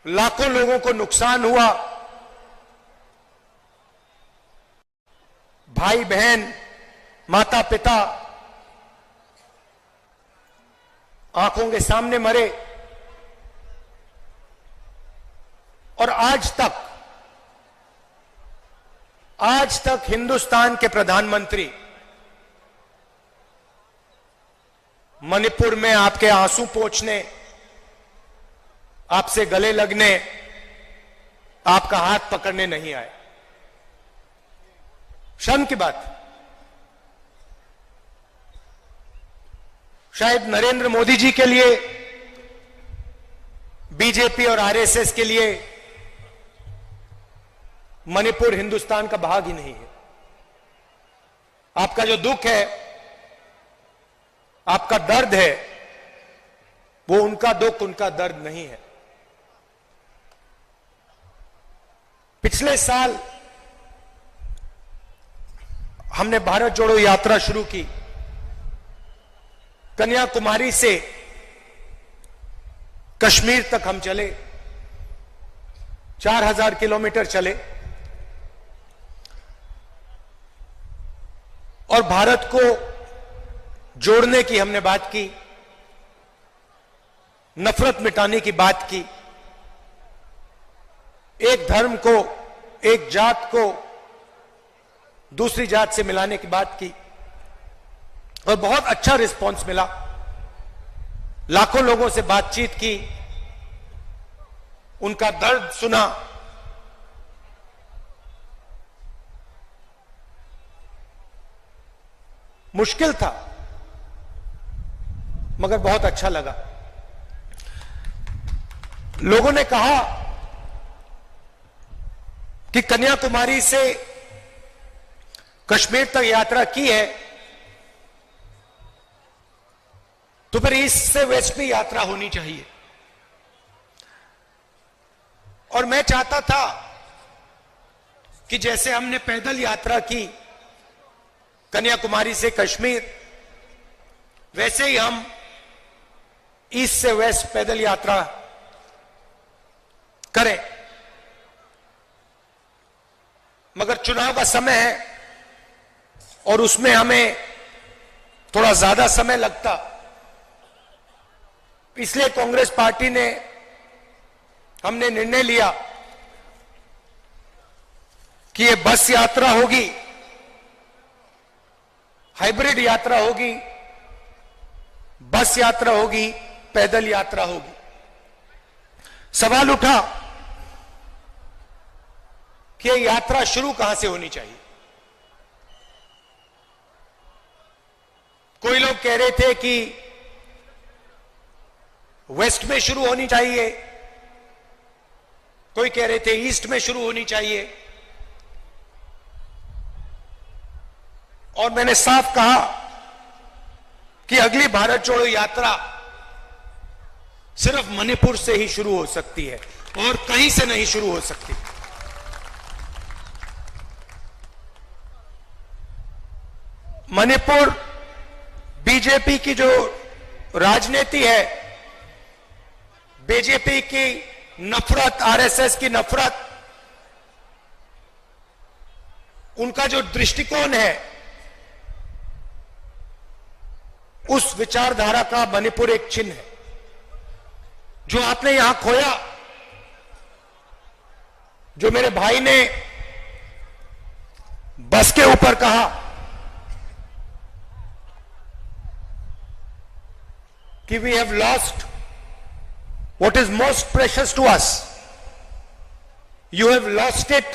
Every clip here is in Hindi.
लाखों लोगों को नुकसान हुआ, भाई बहन, माता पिता आंखों के सामने मरे, और आज तक हिंदुस्तान के प्रधानमंत्री मणिपुर में आपके आंसू पोंछने, आपसे गले लगने, आपका हाथ पकड़ने नहीं आए। शर्म की बात। शायद नरेंद्र मोदी जी के लिए, बीजेपी और आरएसएस के लिए मणिपुर हिंदुस्तान का भाग ही नहीं है। आपका जो दुख है, आपका दर्द है, वो उनका दुख, उनका दर्द नहीं है। पिछले साल हमने भारत जोड़ो यात्रा शुरू की। कन्याकुमारी से कश्मीर तक हम चले, 4000 किलोमीटर चले, और भारत को जोड़ने की हमने बात की, नफरत मिटाने की बात की, एक धर्म को, एक जात को दूसरी जात से मिलाने की बात की, और बहुत अच्छा रिस्पांस मिला। लाखों लोगों से बातचीत की, उनका दर्द सुना। मुश्किल था, मगर बहुत अच्छा लगा। लोगों ने कहा कि कन्याकुमारी से कश्मीर तक यात्रा की है, तो फिर ईस्ट से वेस्ट में यात्रा होनी चाहिए। और मैं चाहता था कि जैसे हमने पैदल यात्रा की कन्याकुमारी से कश्मीर, वैसे ही हम ईस्ट से वेस्ट पैदल यात्रा करें। मगर चुनाव का समय है और उसमें हमें थोड़ा ज्यादा समय लगता, इसलिए कांग्रेस पार्टी ने, हमने निर्णय लिया कि ये बस यात्रा होगी, हाइब्रिड यात्रा होगी, बस यात्रा होगी, पैदल यात्रा होगी। सवाल उठा कि ये यात्रा शुरू कहां से होनी चाहिए। कोई लोग कह रहे थे कि वेस्ट में शुरू होनी चाहिए, कोई कह रहे थे ईस्ट में शुरू होनी चाहिए, और मैंने साफ कहा कि अगली भारत जोड़ो यात्रा सिर्फ मणिपुर से ही शुरू हो सकती है और कहीं से नहीं शुरू हो सकती। मणिपुर बीजेपी की जो राजनीति है, बीजेपी की नफरत, आरएसएस की नफरत, उनका जो दृष्टिकोण है, उस विचारधारा का मणिपुर एक चिन्ह है। जो आपने यहां खोया, जो मेरे भाई ने बस के ऊपर कहा कि we have lost what is most precious to us, you have lost it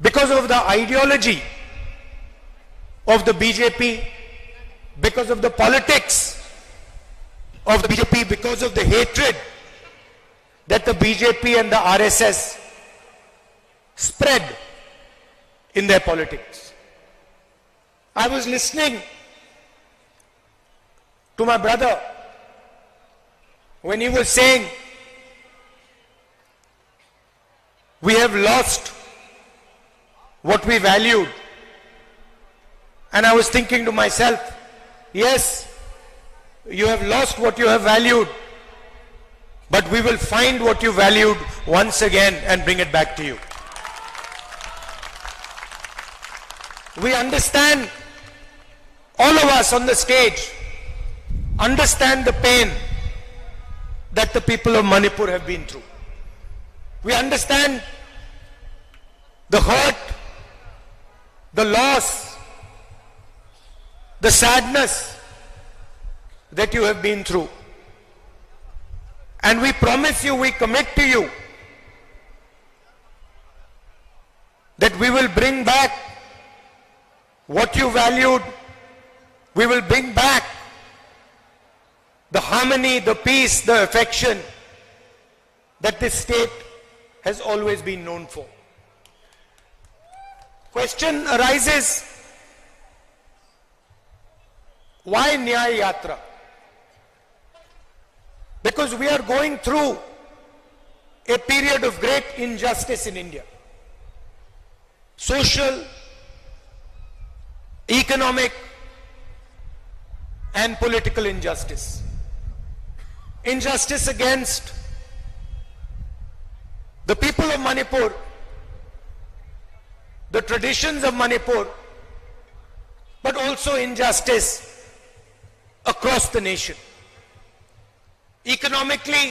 because of the ideology of the BJP, because of the politics of the BJP, because of the hatred that the BJP and the RSS spread in their politics. I was listening to my brother when he was saying we have lost what we valued, and I was thinking to myself, yes, you have lost what you have valued, but we will find what you valued once again and bring it back to you. We understand, all of us on the stage, understand the pain that the people of Manipur have been through. We understand the hurt, the loss, the sadness that you have been through. And we promise you, we commit to you that we will bring back what you valued. We will bring back the harmony, the peace, the affection that this state has always been known for. Question arises, why Nyaya Yatra? Because we are going through a period of great injustice in India. Social, economic, and political injustice. Injustice against the people of Manipur, the traditions of Manipur, but also injustice across the nation. Economically,